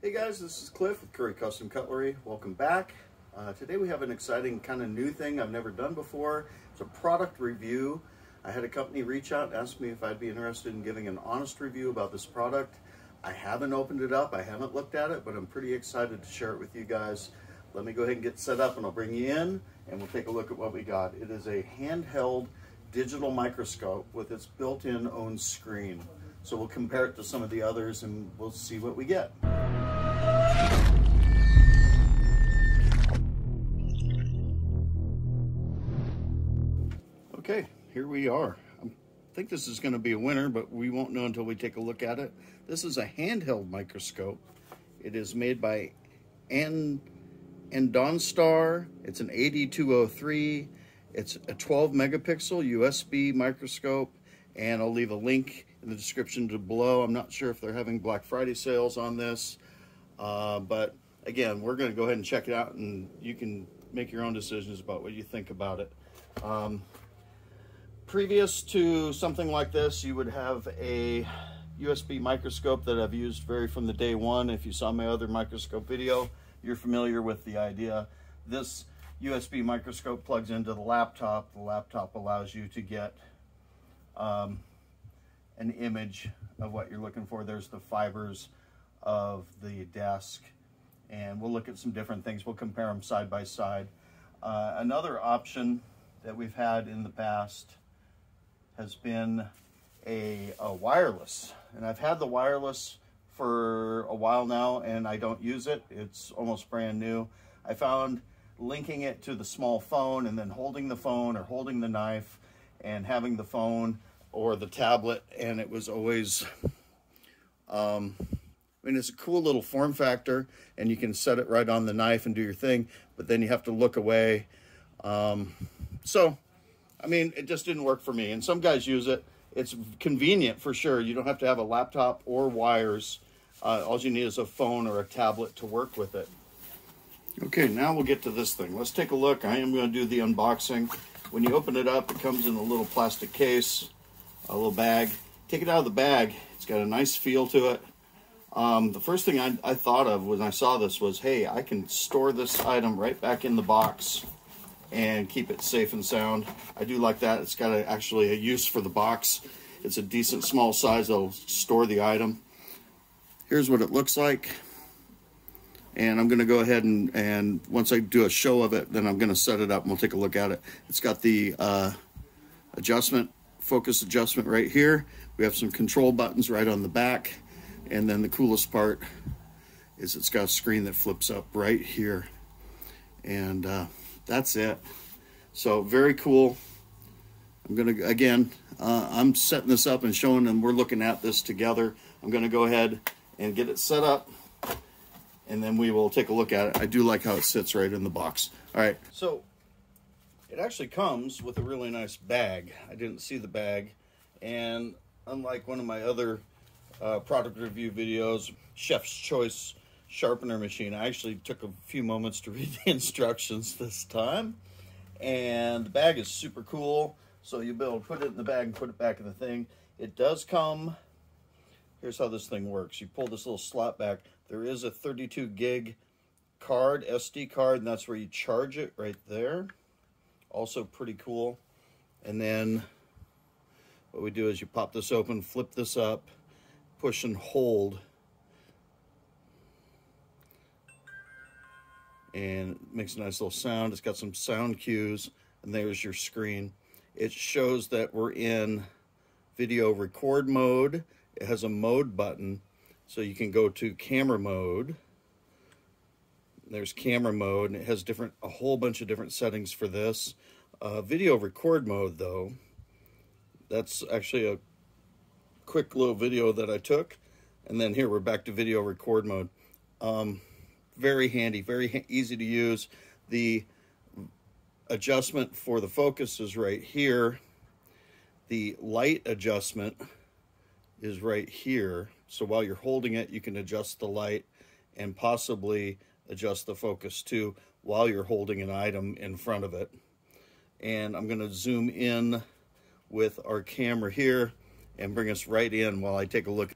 Hey guys, this is Cliff with Curry Custom Cutlery. Welcome back. Today we have an exciting kind of new thing I've never done before. It's a product review. I had a company reach out and ask me if I'd be interested in giving an honest review about this product. I haven't opened it up, I haven't looked at it, but I'm pretty excited to share it with you guys. Let me go ahead and get set up and I'll bring you in and we'll take a look at what we got. It is a handheld digital microscope with its built-in own screen. So we'll compare it to some of the others and we'll see what we get. Okay, here we are. I think this is going to be a winner, but we won't know until we take a look at it. This is a handheld microscope. It is made by Andonstar. It's an AD203. It's a 12 megapixel USB microscope, and I'll leave a link in the description below. I'm not sure if they're having Black Friday sales on this, but again, we're going to go ahead and check it out, and you can make your own decisions about what you think about it. Previous to something like this, you would have a USB microscope that I've used from the day one. If you saw my other microscope video, you're familiar with the idea. This USB microscope plugs into the laptop. The laptop allows you to get an image of what you're looking for. There's the fibers of the desk, and we'll look at some different things. We'll compare them side by side. Another option that we've had in the past has been a wireless, and I've had the wireless for a while now and I don't use it. It's almost brand new. I found linking it to the small phone and then holding the phone or holding the knife and having the phone or the tablet, and it was always I mean, it's a cool little form factor and you can set it right on the knife and do your thing, but then you have to look away. So I mean, it just didn't work for me, and some guys use it. It's convenient for sure. You don't have to have a laptop or wires. All you need is a phone or a tablet to work with it. Okay, now we'll get to this thing. Let's take a look. I am going to do the unboxing. When you open it up, it comes in a little plastic case, a little bag. Take it out of the bag. It's got a nice feel to it. The first thing I thought of when I saw this was, hey, I can store this item right back in the box and keep it safe and sound. I do like that. It's got actually a use for the box. It's a decent small size that'll store the item. Here's what it looks like. And I'm going to go ahead and once I do a show of it, then I'm going to set it up and we'll take a look at it. It's got the focus adjustment right here. We have some control buttons right on the back. And then the coolest part is it's got a screen that flips up right here. And that's it. So very cool. I'm going to, again, I'm setting this up and showing them we're looking at this together. I'm going to go ahead and get it set up, and then we will take a look at it. I do like how it sits right in the box. All right, so it actually comes with a really nice bag. I didn't see the bag, and unlike one of my other product review videos, Chef's Choice sharpener machine, I actually took a few moments to read the instructions this time, and the bag is super cool. So you'll be able to put it in the bag and put it back in the thing. It does come, here's how this thing works. You pull this little slot back. There is a 32 gig card, SD card, and that's where you charge it right there. Also pretty cool. And then what we do is you pop this open, flip this up, push and hold, and it makes a nice little sound. It's got some sound cues, and there's your screen. It shows that we're in video record mode. It has a mode button, so you can go to camera mode. There's camera mode, and it has a whole bunch of different settings for this. Video record mode, though, that's actually a quick little video that I took, and then here we're back to video record mode. Very handy, very easy to use. The adjustment for the focus is right here. The light adjustment is right here. So while you're holding it, you can adjust the light and possibly adjust the focus too while you're holding an item in front of it. And I'm going to zoom in with our camera here and bring us right in while I take a look.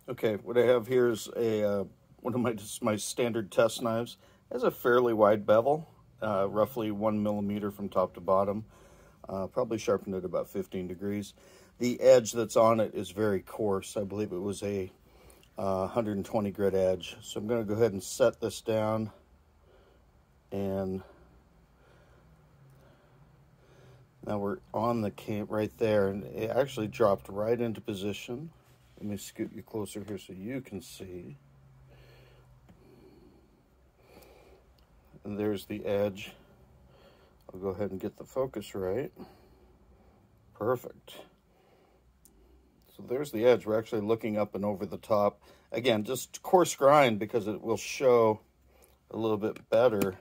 Okay, what I have here is a one of my standard test knives. It has a fairly wide bevel, roughly 1 millimeter from top to bottom. Probably sharpened at about 15 degrees. The edge that's on it is very coarse. I believe it was a 120 grit edge. So I'm going to go ahead and set this down, and now we're on the cam right there, and it actually dropped right into position. Let me scoot you closer here so you can see. And there's the edge. I'll go ahead and get the focus right. Perfect. So there's the edge. We're actually looking up and over the top. Again, just coarse grind because it will show a little bit better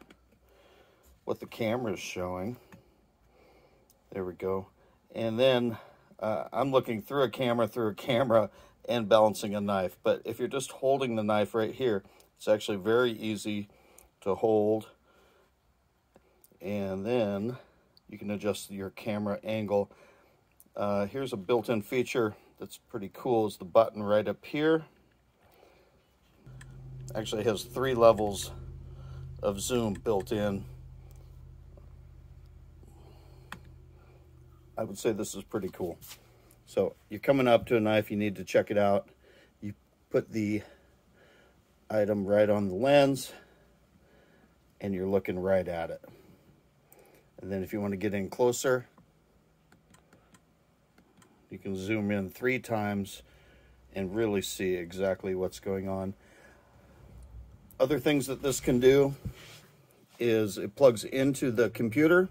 what the camera is showing. There we go. And then I'm looking through a camera and balancing a knife. But if you're just holding the knife right here, it's actually very easy to hold. And then you can adjust your camera angle. Here's a built-in feature that's pretty cool, is the button right up here. Actually has 3 levels of zoom built in. I would say this is pretty cool. So you're coming up to a knife, you need to check it out. You put the item right on the lens and you're looking right at it. And then if you want to get in closer, you can zoom in 3 times and really see exactly what's going on. Other things that this can do is it plugs into the computer.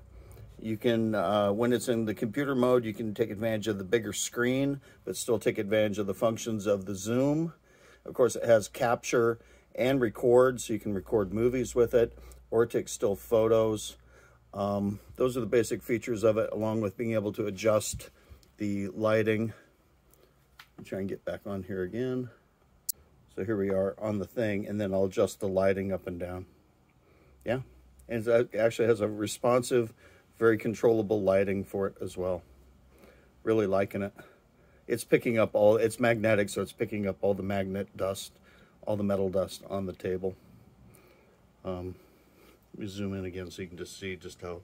You can, when it's in the computer mode, you can take advantage of the bigger screen, but still take advantage of the functions of the zoom. Of course, it has capture and record, so you can record movies with it or take still photos. Those are the basic features of it, along with being able to adjust the lighting. I'll try and get back on here again. So here we are on the thing, and then I'll adjust the lighting up and down. Yeah, and it actually has a responsive, very controllable lighting for it as well. Really liking it. It's picking up all, it's magnetic, so it's picking up all the magnet dust, all the metal dust on the table. Let me zoom in again so you can just see just how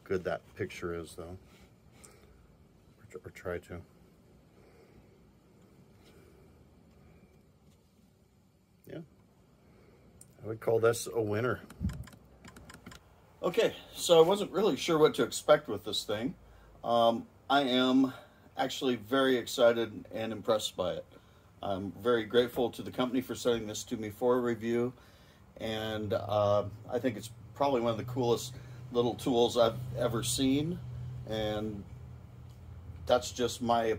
good that picture is, though. Or try to. Yeah, I would call this a winner. Okay, so I wasn't really sure what to expect with this thing. I am actually very excited and impressed by it. I'm very grateful to the company for sending this to me for a review, and I think it's probably one of the coolest little tools I've ever seen, and that's just my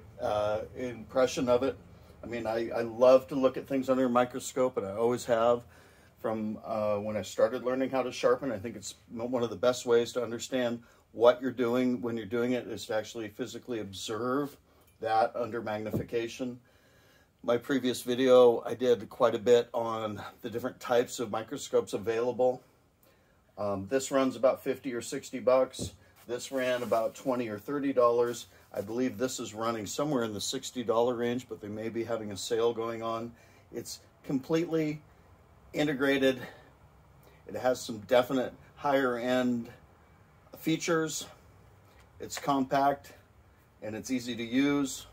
impression of it. I mean, I love to look at things under a microscope, and I always have from when I started learning how to sharpen. I think it's one of the best ways to understand what you're doing when you're doing it is to actually physically observe that under magnification. My previous video, I did quite a bit on the different types of microscopes available. This runs about 50 or 60 bucks. This ran about $20 or $30. I believe this is running somewhere in the $60 range, but they may be having a sale going on. It's completely integrated. It has some definite higher end features. It's compact and it's easy to use.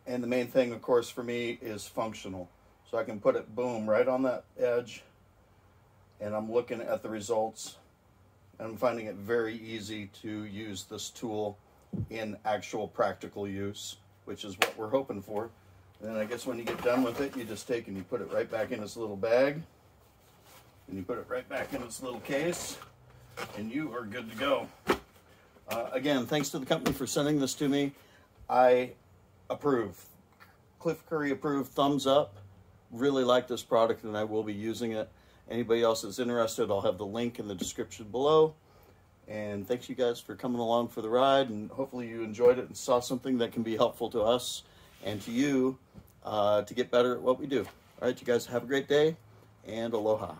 And the main thing, of course, for me is functional. So I can put it, boom, right on that edge, and I'm looking at the results. And I'm finding it very easy to use this tool in actual practical use, which is what we're hoping for. And then I guess when you get done with it, you just take and you put it right back in its little bag, and you put it right back in its little case, and you are good to go. Again, thanks to the company for sending this to me. I approve. Cliff Curry approved, thumbs up. Really like this product, and I will be using it. Anybody else that's interested, I'll have the link in the description below. And thanks you guys for coming along for the ride, and hopefully you enjoyed it and saw something that can be helpful to us and to you to get better at what we do. All right, you guys have a great day, and aloha.